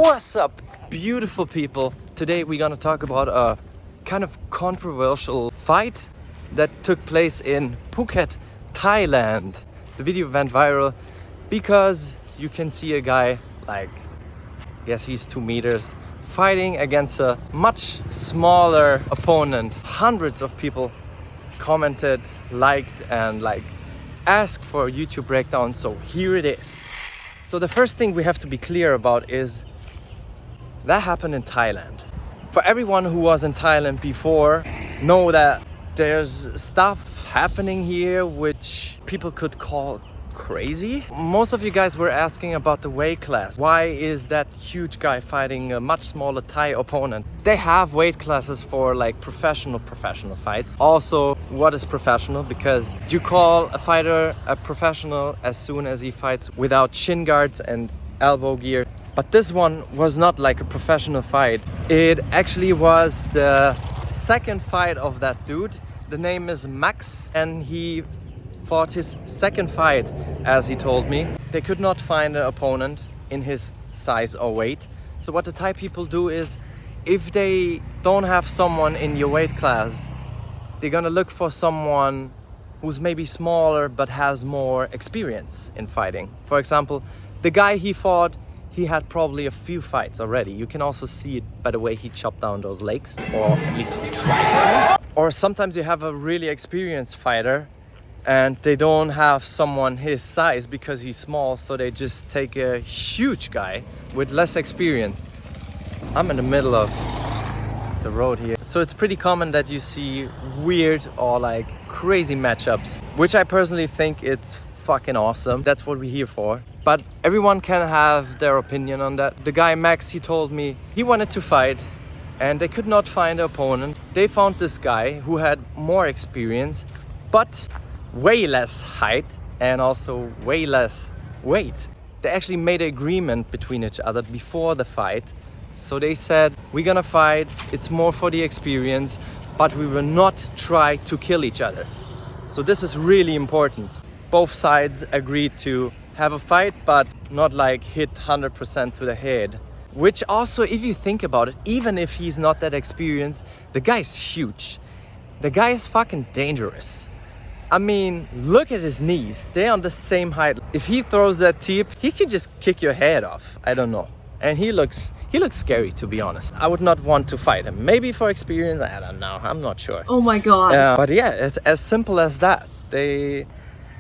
What's up, beautiful people? Today we're gonna talk about a kind of controversial fight that took place in Phuket, Thailand. The video went viral because you can see a guy, like, I guess he's 2 meters, fighting against a much smaller opponent. Hundreds of people commented, liked, and asked for a YouTube breakdown, so here it is. So the first thing we have to be clear about is that happened in Thailand. For everyone who was in Thailand before, know that there's stuff happening here which people could call crazy. Most of you guys were asking about the weight class. Why is that huge guy fighting a much smaller Thai opponent? They have weight classes for professional fights. Also, what is professional? Because you call a fighter a professional as soon as he fights without shin guards and elbow gear. But this one was not like a professional fight. It actually was the second fight of that dude. The name is Max, and he fought his second fight, as he told me. They could not find an opponent in his size or weight. So what the Thai people do is, if they don't have someone in your weight class, they're gonna look for someone who's maybe smaller but has more experience in fighting. For example, the guy he fought, he had probably a few fights already. You can also see it by the way he chopped down those legs, or at least he tried to. Or sometimes you have a really experienced fighter and they don't have someone his size because he's small, so they just take a huge guy with less experience. I'm in the middle of the road here. So it's pretty common that you see weird or crazy matchups, which I personally think it's fucking awesome. That's what we're here for. But everyone can have their opinion on that. The guy Max, he told me he wanted to fight and they could not find an opponent. They found this guy who had more experience, but way less height and also way less weight. They actually made an agreement between each other before the fight. So they said, we're gonna fight, it's more for the experience, but we will not try to kill each other. So this is really important. Both sides agreed to have a fight, but not hit 100% to the head. Which also, if you think about it, even if he's not that experienced, the guy's huge. The guy is fucking dangerous. I mean, look at his knees. They're on the same height. If he throws that tip, he could just kick your head off. I don't know. And he looks scary, to be honest. I would not want to fight him. Maybe for experience, I don't know. I'm not sure. Oh my god. But yeah, it's as simple as that. They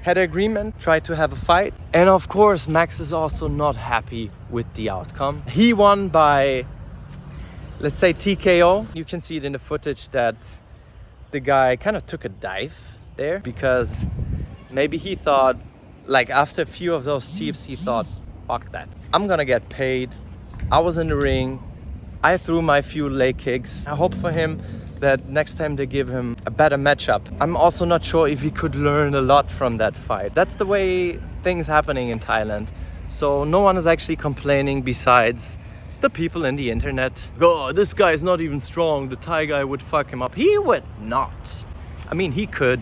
had an agreement, tried to have a fight. And of course, Max is also not happy with the outcome. He won by, let's say, TKO. You can see it in the footage that the guy kind of took a dive there because maybe he thought, after a few of those tips, he thought, fuck that. I'm gonna get paid. I was in the ring. I threw my few leg kicks. I hope for him that next time they give him a better matchup. I'm also not sure if he could learn a lot from that fight. That's the way things happening in Thailand. So no one is actually complaining besides the people in the internet. Oh, this guy is not even strong. The Thai guy would fuck him up. He would not. I mean, he could.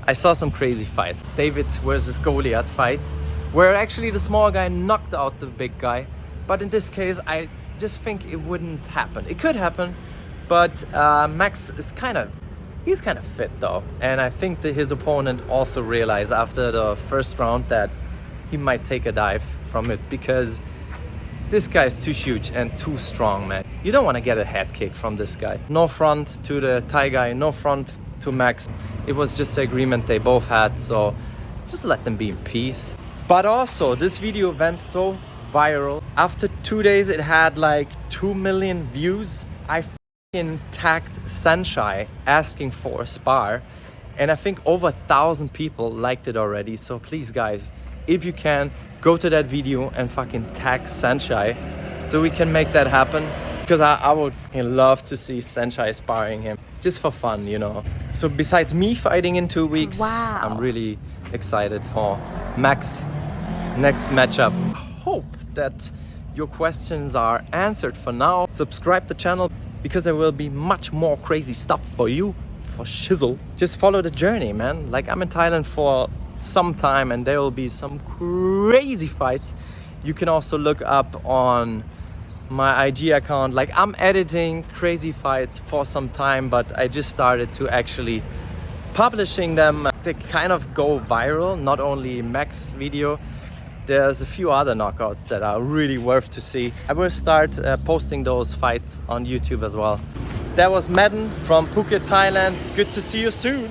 I saw some crazy fights. David versus Goliath fights, where actually the small guy knocked out the big guy. But in this case, I just think it wouldn't happen. It could happen, but Max is he's kind of fit though. And I think that his opponent also realized after the first round that he might take a dive from it because this guy is too huge and too strong, man. You don't want to get a head kick from this guy. No front to the Thai guy, no front to Max. It was just the agreement they both had, so just let them be in peace. But also, this video went so viral. After 2 days, it had 2 million views. I tagged saenchai asking for a spar, and I think over 1,000 people liked it already. So please guys, if you can, go to that video and fucking tag saenchai so we can make that happen, because I would love to see saenchai sparring him just for fun, you know. So besides me fighting in 2 weeks, wow, I'm really excited for Max next matchup. I hope that your questions are answered for now. Subscribe the channel because there will be much more crazy stuff for you, for shizzle. Just follow the journey, man. I'm in Thailand for some time and there will be some crazy fights. You can also look up on my IG account. Like, I'm editing crazy fights for some time, but I just started to actually publishing them. They kind of go viral, not only Mac's video. There's a few other knockouts that are really worth to see. I will start posting those fights on YouTube as well. That was Madden from Phuket, Thailand. Good to see you soon.